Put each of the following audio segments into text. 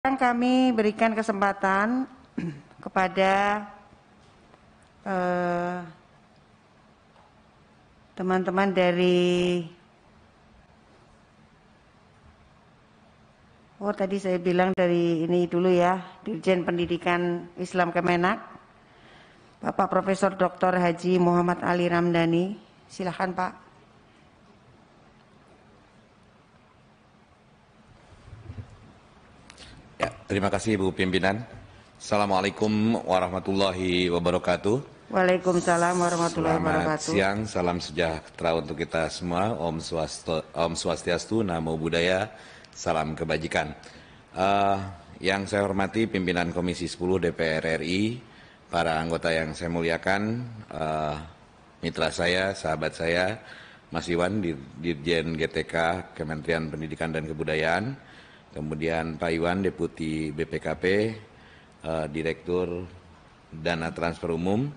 Sekarang kami berikan kesempatan kepada teman-teman dari tadi saya bilang dari ini dulu ya, Dirjen Pendidikan Islam Kemenak, Bapak Profesor Dr. Haji Muhammad Ali Ramdhani. Silakan Pak. Ya, terima kasih Ibu Pimpinan. Assalamualaikum warahmatullahi wabarakatuh. Waalaikumsalam warahmatullahi wabarakatuh. Selamat siang, salam sejahtera untuk kita semua. Om Swastiastu, Namo Buddhaya, salam kebajikan. Yang saya hormati pimpinan Komisi 10 DPR RI, para anggota yang saya muliakan, mitra saya, sahabat saya, Mas Iwan, Dirjen GTK Kementerian Pendidikan dan Kebudayaan, kemudian Pak Iwan, Deputi BPKP, Direktur Dana Transfer Umum,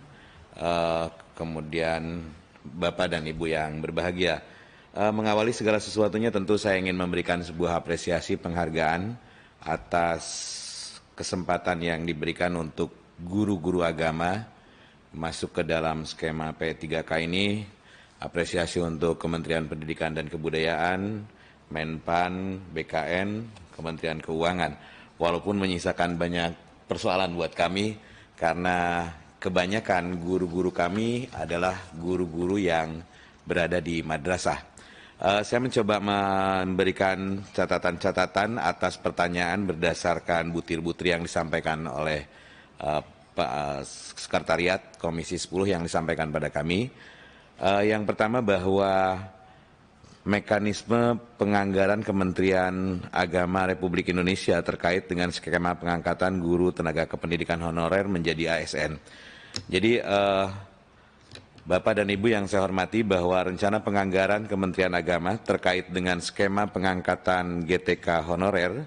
kemudian Bapak dan Ibu yang berbahagia. Mengawali segala sesuatunya tentu saya ingin memberikan sebuah apresiasi penghargaan atas kesempatan yang diberikan untuk guru-guru agama masuk ke dalam skema P3K ini. Apresiasi untuk Kementerian Pendidikan dan Kebudayaan, Menpan, BKN, Kementerian Keuangan. Walaupun menyisakan banyak persoalan buat kami karena kebanyakan guru-guru kami adalah guru-guru yang berada di madrasah. Saya mencoba memberikan catatan-catatan atas pertanyaan berdasarkan butir-butir yang disampaikan oleh Pak Sekretariat Komisi 10 yang disampaikan pada kami. Yang pertama bahwa mekanisme penganggaran Kementerian Agama Republik Indonesia terkait dengan skema pengangkatan guru tenaga kependidikan honorer menjadi ASN. Jadi Bapak dan Ibu yang saya hormati, bahwa rencana penganggaran Kementerian Agama terkait dengan skema pengangkatan GTK honorer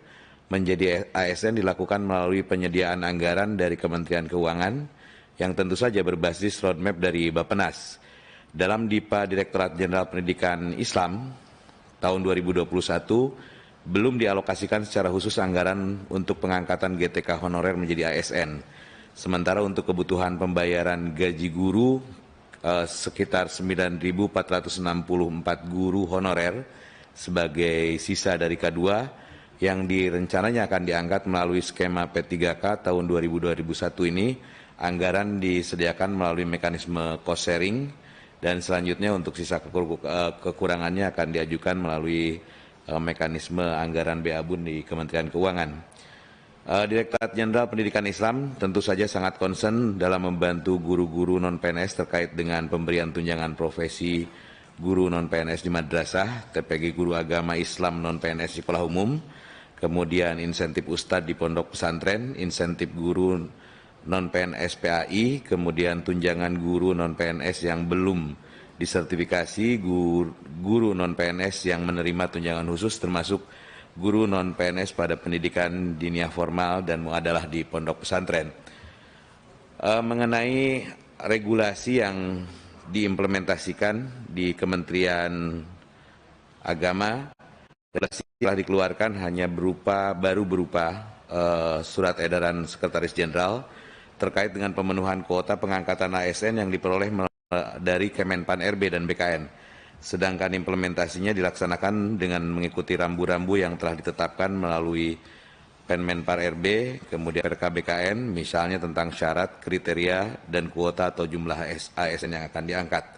menjadi ASN dilakukan melalui penyediaan anggaran dari Kementerian Keuangan yang tentu saja berbasis roadmap dari Bappenas. Dalam DIPA Direktorat Jenderal Pendidikan Islam tahun 2021 belum dialokasikan secara khusus anggaran untuk pengangkatan GTK honorer menjadi ASN. Sementara untuk kebutuhan pembayaran gaji guru sekitar 9.464 guru honorer sebagai sisa dari K2 yang direncananya akan diangkat melalui skema P3K tahun 2021 ini. Anggaran disediakan melalui mekanisme cost sharing dan selanjutnya untuk sisa kekurangannya akan diajukan melalui mekanisme anggaran BABUN di Kementerian Keuangan. Direktorat Jenderal Pendidikan Islam tentu saja sangat concern dalam membantu guru-guru non-PNS terkait dengan pemberian tunjangan profesi guru non-PNS di madrasah, TPG guru agama Islam non-PNS di sekolah umum, kemudian insentif ustadz di pondok pesantren, insentif guru non-PNS PAI, kemudian tunjangan guru non-PNS yang belum disertifikasi, guru non-PNS yang menerima tunjangan khusus termasuk guru non-PNS pada pendidikan diniyah formal dan muadalah di pondok pesantren. Mengenai regulasi yang diimplementasikan di Kementerian Agama, regulasi telah dikeluarkan hanya berupa surat edaran Sekretaris Jenderal terkait dengan pemenuhan kuota pengangkatan ASN yang diperoleh dari Kemenpan RB dan BKN. Sedangkan implementasinya dilaksanakan dengan mengikuti rambu-rambu yang telah ditetapkan melalui Penmenpar RB, kemudian PRKBKN, misalnya tentang syarat, kriteria, dan kuota atau jumlah ASN yang akan diangkat.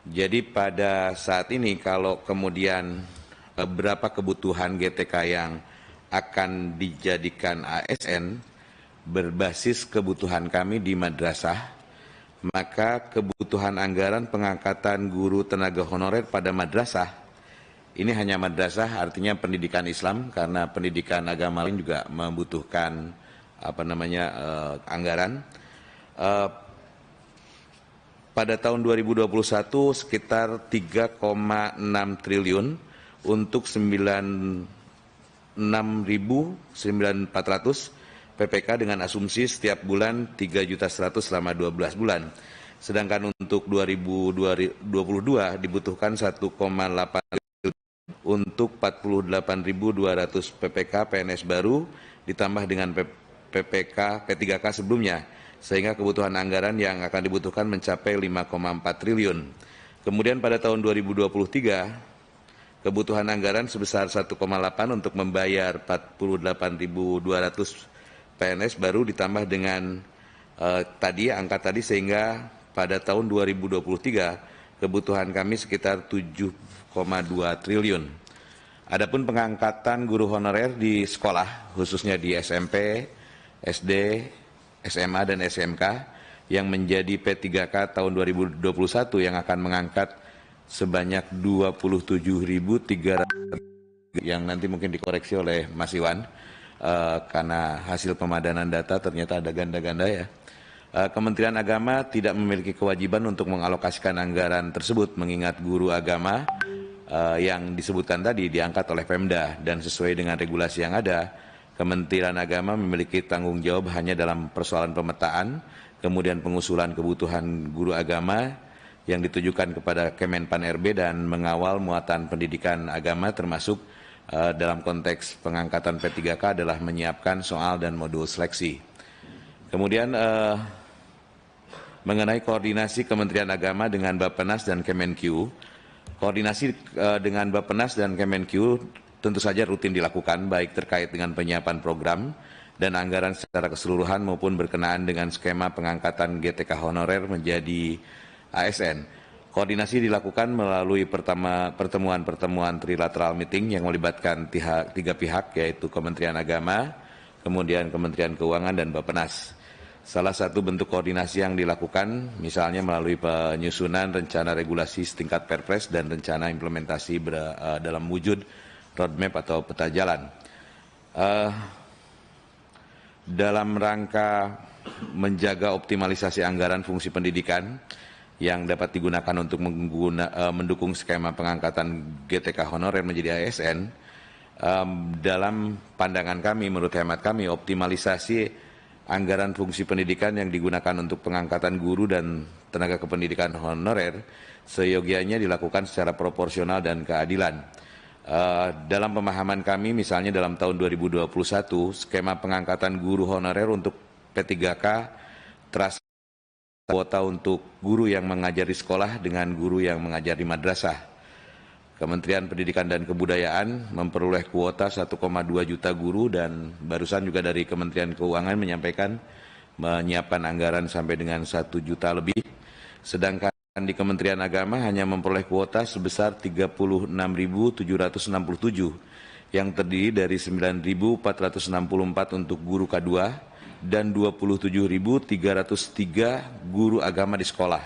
Jadi pada saat ini kalau kemudian berapa kebutuhan GTK yang akan dijadikan ASN berbasis kebutuhan kami di madrasah, maka kebutuhan anggaran pengangkatan guru tenaga honorer pada madrasah, ini hanya madrasah artinya pendidikan Islam, karena pendidikan agama lain juga membutuhkan anggaran. Pada tahun 2021 sekitar 3,6 triliun untuk 96.400 PPK dengan asumsi setiap bulan 3.100.000 selama 12 bulan. Sedangkan untuk 2022 dibutuhkan 1,8 triliun untuk 48.200 PPK PNS baru ditambah dengan PPK P3K sebelumnya, sehingga kebutuhan anggaran yang akan dibutuhkan mencapai 5,4 triliun. Kemudian pada tahun 2023, kebutuhan anggaran sebesar 1,8 untuk membayar 48.200 PNS baru ditambah dengan angka tadi, sehingga pada tahun 2023 kebutuhan kami sekitar 7,2 triliun. Adapun pengangkatan guru honorer di sekolah, khususnya di SMP, SD, SMA, dan SMK, yang menjadi P3K tahun 2021 yang akan mengangkat sebanyak 27.300, yang nanti mungkin dikoreksi oleh Mas Iwan, karena hasil pemadanan data ternyata ada ganda-ganda ya. Kementerian Agama tidak memiliki kewajiban untuk mengalokasikan anggaran tersebut, mengingat guru agama yang disebutkan tadi diangkat oleh Pemda, dan sesuai dengan regulasi yang ada, Kementerian Agama memiliki tanggung jawab hanya dalam persoalan pemetaan, kemudian pengusulan kebutuhan guru agama yang ditujukan kepada Kemenpan RB, dan mengawal muatan pendidikan agama, termasuk dalam konteks pengangkatan P3K adalah menyiapkan soal dan modul seleksi. Kemudian mengenai koordinasi Kementerian Agama dengan Bappenas dan Kemenkyu, koordinasi dengan Bappenas dan Kemenkyu tentu saja rutin dilakukan, baik terkait dengan penyiapan program dan anggaran secara keseluruhan maupun berkenaan dengan skema pengangkatan GTK honorer menjadi ASN. Koordinasi dilakukan melalui pertemuan-pertemuan trilateral meeting yang melibatkan tiga pihak, yaitu Kementerian Agama, kemudian Kementerian Keuangan, dan Bappenas. Salah satu bentuk koordinasi yang dilakukan misalnya melalui penyusunan rencana regulasi setingkat Perpres dan rencana implementasi dalam wujud roadmap atau peta jalan. Dalam rangka menjaga optimalisasi anggaran fungsi pendidikan yang dapat digunakan untuk mendukung skema pengangkatan GTK honorer menjadi ASN, dalam pandangan kami, menurut hemat kami, optimalisasi anggaran fungsi pendidikan yang digunakan untuk pengangkatan guru dan tenaga kependidikan honorer seyogianya dilakukan secara proporsional dan keadilan. Dalam pemahaman kami, misalnya dalam tahun 2021, skema pengangkatan guru honorer untuk P3K terasa kuota untuk guru yang mengajar di sekolah dengan guru yang mengajar di madrasah. Kementerian Pendidikan dan Kebudayaan memperoleh kuota 1,2 juta guru, dan barusan juga dari Kementerian Keuangan menyampaikan menyiapkan anggaran sampai dengan 1 juta lebih. Sedangkan di Kementerian Agama hanya memperoleh kuota sebesar 36.767 yang terdiri dari 9.464 untuk guru K2 dan 27.303 guru agama di sekolah.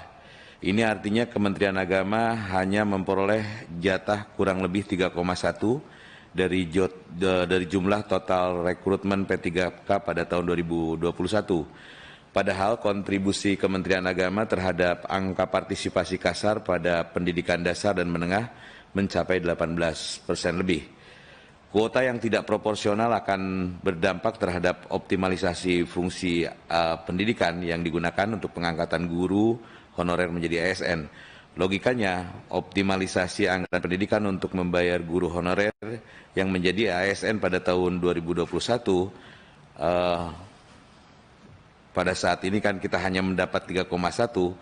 Ini artinya Kementerian Agama hanya memperoleh jatah kurang lebih 3,1 dari jumlah total rekrutmen P3K pada tahun 2021. Padahal kontribusi Kementerian Agama terhadap angka partisipasi kasar pada pendidikan dasar dan menengah mencapai 18% lebih. Kuota yang tidak proporsional akan berdampak terhadap optimalisasi fungsi pendidikan yang digunakan untuk pengangkatan guru honorer menjadi ASN. Logikanya, optimalisasi anggaran pendidikan untuk membayar guru honorer yang menjadi ASN pada tahun 2021, pada saat ini kan kita hanya mendapat 3,1,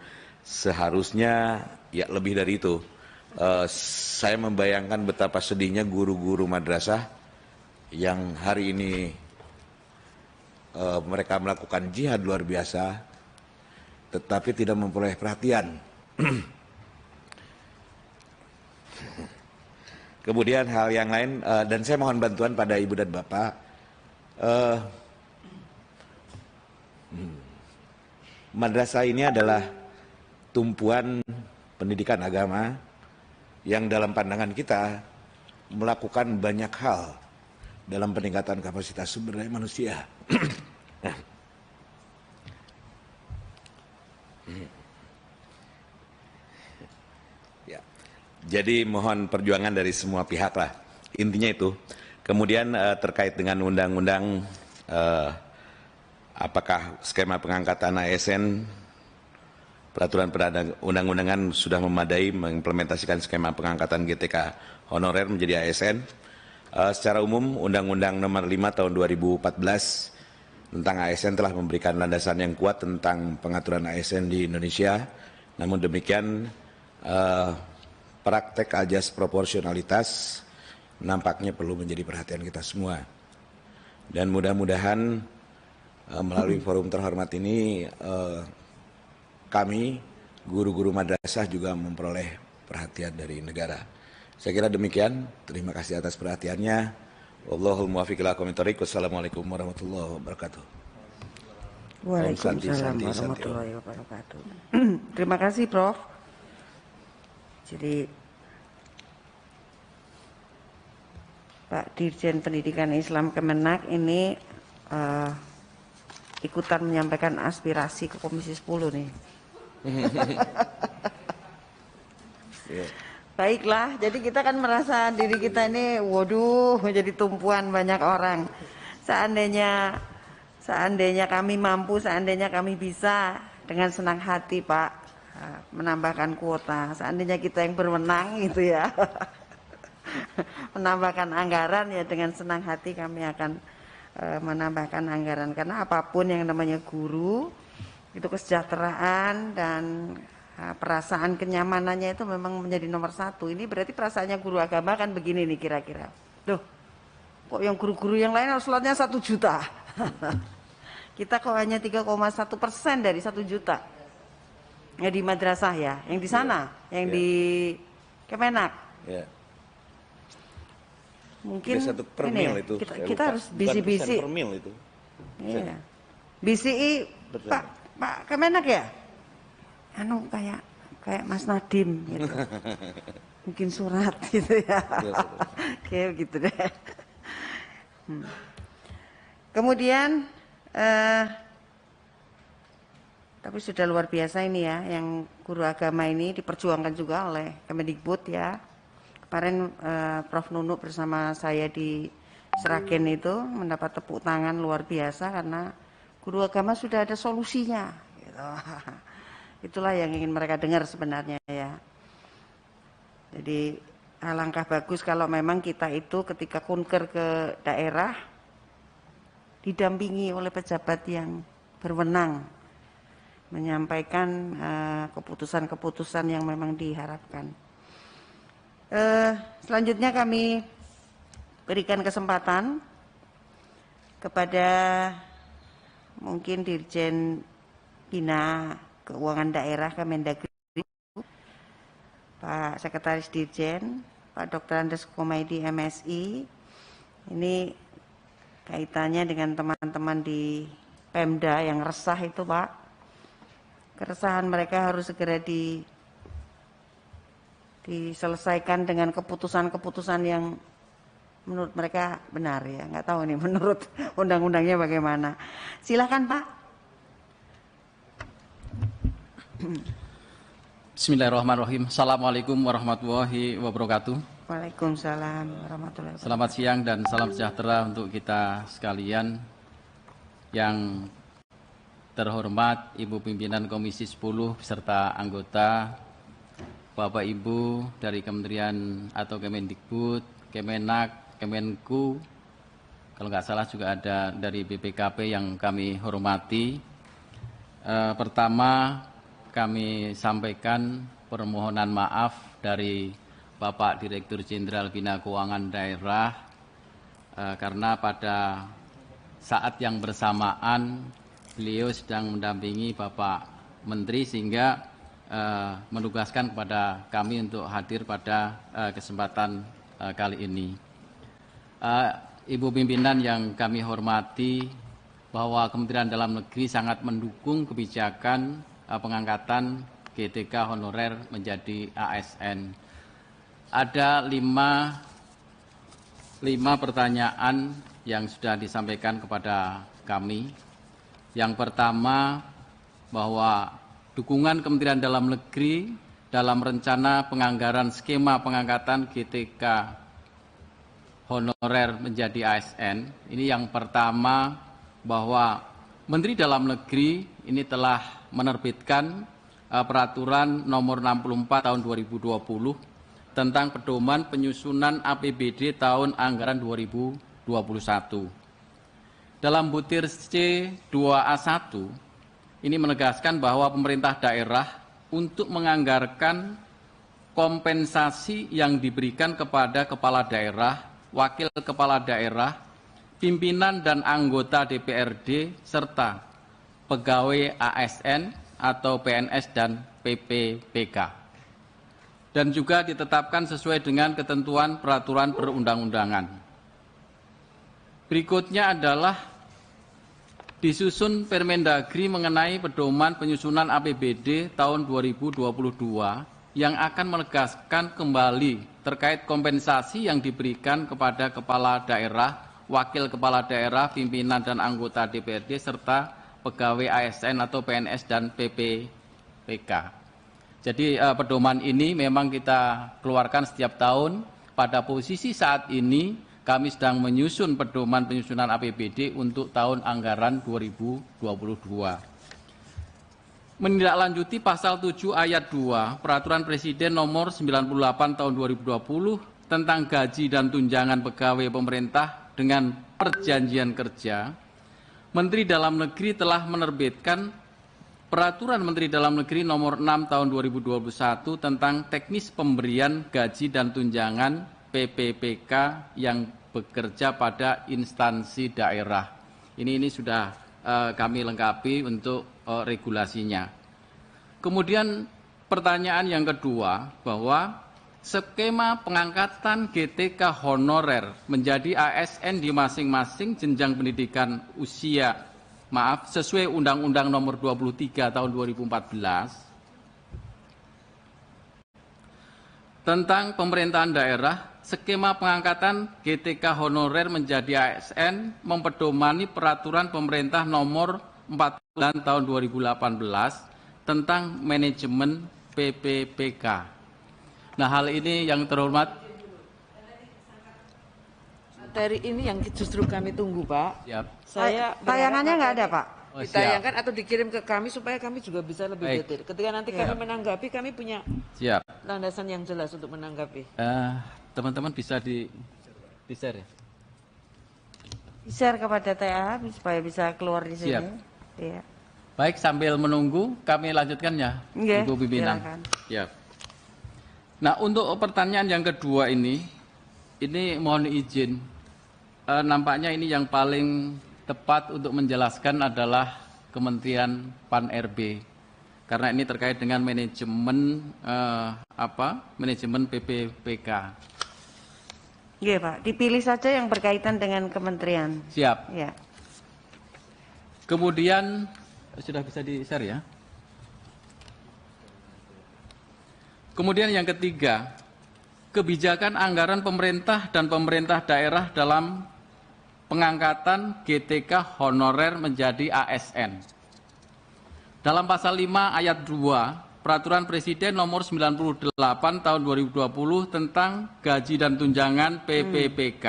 seharusnya ya lebih dari itu. Saya membayangkan betapa sedihnya guru-guru madrasah yang hari ini mereka melakukan jihad luar biasa, tetapi tidak memperoleh perhatian. Kemudian hal yang lain, dan saya mohon bantuan pada Ibu dan Bapak, madrasah ini adalah tumpuan pendidikan agama yang dalam pandangan kita melakukan banyak hal dalam peningkatan kapasitas sumber daya manusia. Ya. Jadi mohon perjuangan dari semua pihak lah, intinya itu. Kemudian terkait dengan undang-undang, apakah skema pengangkatan ASN, peraturan perundang-undangan sudah memadai mengimplementasikan skema pengangkatan GTK honorer menjadi ASN. Secara umum, Undang-Undang Nomor 5 Tahun 2014 tentang ASN telah memberikan landasan yang kuat tentang pengaturan ASN di Indonesia. Namun demikian, praktek ajas proporsionalitas nampaknya perlu menjadi perhatian kita semua. Dan mudah-mudahan melalui forum terhormat ini kami, guru-guru madrasah juga memperoleh perhatian dari negara. Saya kira demikian. Terima kasih atas perhatiannya. Wallahul muwaffiq ila aqwamit thoriq. Wassalamualaikum warahmatullahi wabarakatuh. Waalaikumsalam warahmatullahi wabarakatuh. Terima kasih, Prof. Jadi Pak Dirjen Pendidikan Islam Kemenak ini ikutan menyampaikan aspirasi ke Komisi 10 nih. Baiklah, jadi kita kan merasa diri kita ini, waduh, menjadi tumpuan banyak orang. Seandainya kami mampu, seandainya kami bisa, dengan senang hati Pak, menambahkan kuota. Seandainya kita yang berwenang gitu ya, menambahkan anggaran ya, dengan senang hati kami akan menambahkan anggaran. Karena apapun yang namanya guru, itu kesejahteraan dan perasaan kenyamanannya itu memang menjadi nomor satu. Ini berarti perasaannya guru agama kan begini nih kira-kira. Loh, kok yang guru-guru yang lain slotnya 1 juta? Kita kok hanya 3,1% dari 1 juta. Ya di madrasah ya, yang di sana, yang di Kemenak. Ya. Mungkin satu per mil itu. Kita harus bisi-bisi. Per mil itu. Iya. Bisi Pak Kemenak ya? Anu kayak Mas Nadiem gitu. Mungkin surat gitu ya. Kayak gitu deh. Kemudian tapi sudah luar biasa ini ya, yang guru agama ini diperjuangkan juga oleh Kemendikbud ya. Kemarin Prof Nunuk bersama saya di Sragen itu mendapat tepuk tangan luar biasa karena guru agama sudah ada solusinya gitu. Itulah yang ingin mereka dengar sebenarnya ya. Jadi alangkah bagus kalau memang kita itu ketika kunker ke daerah didampingi oleh pejabat yang berwenang menyampaikan keputusan-keputusan yang memang diharapkan. Selanjutnya kami berikan kesempatan kepada mungkin Dirjen Bina Keuangan Daerah Kemendagri, Pak Sekretaris Dirjen, Pak Dr. Andes Komaidi MSI. Ini kaitannya dengan teman-teman di Pemda yang resah itu Pak. Keresahan mereka harus segera diselesaikan dengan keputusan-keputusan yang menurut mereka benar ya. Nggak tahu nih menurut undang-undangnya bagaimana. Silakan Pak. Bismillahirrahmanirrahim. Assalamualaikum warahmatullahi wabarakatuh. Waalaikumsalam warahmatullahi wabarakatuh. Selamat siang dan salam sejahtera untuk kita sekalian. Yang terhormat Ibu Pimpinan Komisi 10 beserta anggota, Bapak Ibu dari Kementerian atau Kemendikbud, Kemenak, Kemenku, kalau nggak salah juga ada dari BPKP yang kami hormati. Pertama, kami sampaikan permohonan maaf dari Bapak Direktur Jenderal Bina Keuangan Daerah karena pada saat yang bersamaan beliau sedang mendampingi Bapak Menteri sehingga menugaskan kepada kami untuk hadir pada kesempatan kali ini. Ibu pimpinan yang kami hormati, bahwa Kementerian Dalam Negeri sangat mendukung kebijakan pengangkatan GTK honorer menjadi ASN. Ada lima pertanyaan yang sudah disampaikan kepada kami. Yang pertama, bahwa dukungan Kementerian Dalam Negeri dalam rencana penganggaran skema pengangkatan GTK honorer menjadi ASN. Ini yang pertama, bahwa Menteri Dalam Negeri ini telah menerbitkan peraturan nomor 64 tahun 2020 tentang pedoman penyusunan APBD tahun anggaran 2021. Dalam butir C2A1, ini menegaskan bahwa pemerintah daerah untuk menganggarkan kompensasi yang diberikan kepada kepala daerah, wakil kepala daerah, pimpinan dan anggota DPRD, serta pegawai ASN atau PNS dan PPPK. Dan juga ditetapkan sesuai dengan ketentuan peraturan perundang-undangan. Berikutnya adalah disusun Permendagri mengenai pedoman penyusunan APBD tahun 2022 yang akan menegaskan kembali terkait kompensasi yang diberikan kepada kepala daerah, wakil kepala daerah, pimpinan dan anggota DPRD, serta pegawai ASN atau PNS dan PPPK. Jadi pedoman ini memang kita keluarkan setiap tahun. Pada posisi saat ini kami sedang menyusun pedoman penyusunan APBD untuk tahun anggaran 2022. Menindaklanjuti pasal 7 ayat 2 Peraturan Presiden nomor 98 tahun 2020 tentang gaji dan tunjangan pegawai pemerintah dengan perjanjian kerja, Menteri Dalam Negeri telah menerbitkan Peraturan Menteri Dalam Negeri nomor 6 tahun 2021 tentang teknis pemberian gaji dan tunjangan PPPK yang bekerja pada instansi daerah. Ini sudah kami lengkapi untuk regulasinya. Kemudian pertanyaan yang kedua, bahwa skema pengangkatan GTK honorer menjadi ASN di masing-masing jenjang pendidikan sesuai Undang-Undang Nomor 23 Tahun 2014 tentang pemerintahan daerah, skema pengangkatan GTK honorer menjadi ASN mempedomani Peraturan Pemerintah Nomor 49 Tahun 2018 tentang manajemen PPPK. Nah, hal ini yang terhormat, materi ini yang justru kami tunggu, Pak. siap. Saya Tayangannya nggak ada, Pak? Ditayangkan atau dikirim ke kami supaya kami juga bisa lebih Baik. detail. Ketika nanti kami menanggapi, kami punya Siap. landasan yang jelas untuk menanggapi. Teman-teman bisa di-share ya? Share kepada TA supaya bisa keluar di sini. Siap. Iya. Baik, sambil menunggu kami lanjutkan ya, Nggih, Ibu Pimpinan. silakan. Siap. Nah, untuk pertanyaan yang kedua ini mohon izin, nampaknya ini yang paling tepat untuk menjelaskan adalah Kementerian Pan-RB, karena ini terkait dengan manajemen manajemen PPPK. Iya, Pak. Dipilih saja yang berkaitan dengan kementerian. Siap. Ya. Kemudian sudah bisa di-share ya. Kemudian yang ketiga, kebijakan anggaran pemerintah dan pemerintah daerah dalam pengangkatan GTK honorer menjadi ASN. Dalam pasal 5 ayat 2 Peraturan Presiden nomor 98 tahun 2020 tentang gaji dan tunjangan PPPK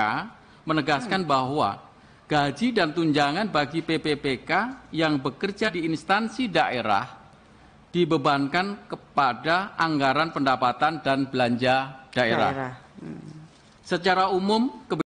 menegaskan bahwa gaji dan tunjangan bagi PPPK yang bekerja di instansi daerah dibebankan kepada anggaran pendapatan dan belanja daerah. Secara umum,